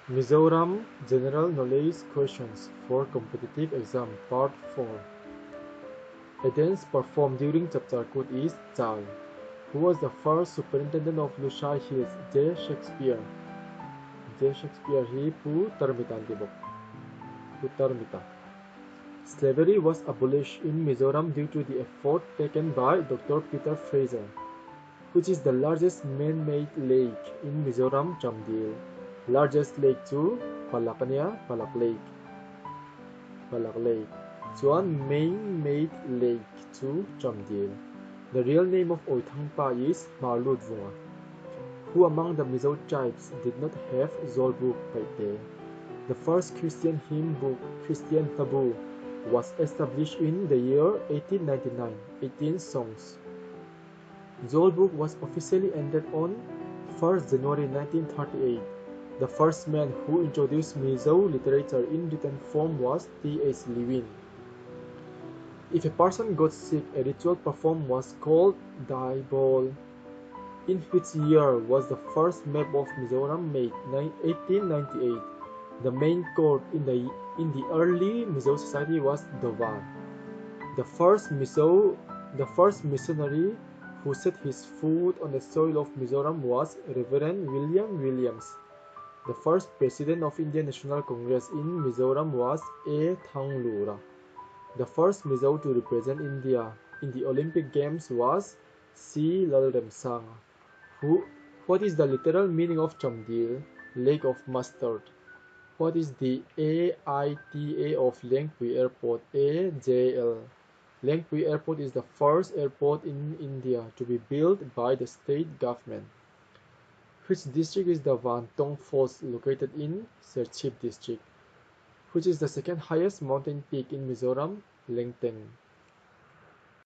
Mizoram General Knowledge Questions for Competitive Exam Part 4. A dance performed during Chapchakut is Chal, who was the first superintendent of Lushai Hills, J. Shakespeare. J. Shakespeare he Putarmita Dibok. Putarmita. Slavery was abolished in Mizoram due to the effort taken by Dr. Peter Fraser, which is the largest man-made lake in Mizoram, Chamdil. Largest lake to Palakania, Palak Lake. Palak Lake. Chuan man-made lake to Chamdil. The real name of Oithangpa is Marludvunga, who among the Mizo tribes did not have Zolbuk Paite. The first Christian hymn book, Christian Taboo, was established in the year 1899, 18 songs. Zolbuk was officially ended on 1st January 1938. The first man who introduced Mizo literature in written form was T.H. Lewin. If a person got sick, a ritual performed was called Daibol. In which year was the first map of Mizoram made? 1898. The main court in the early Mizo society was Dovan. The first missionary who set his foot on the soil of Mizoram was Reverend William Williams. The first president of Indian National Congress in Mizoram was A. Thanglura. The first Mizo to represent India in the Olympic Games was C. Lalremsang. What is the literal meaning of Chamdil? Lake of Mustard. What is the AITA of Lengpui Airport? AJL. Lengpui Airport is the first airport in India to be built by the state government. Which district is the Vantong Falls located in Serchhip district? Which is the second highest mountain peak in Mizoram? Lengteng.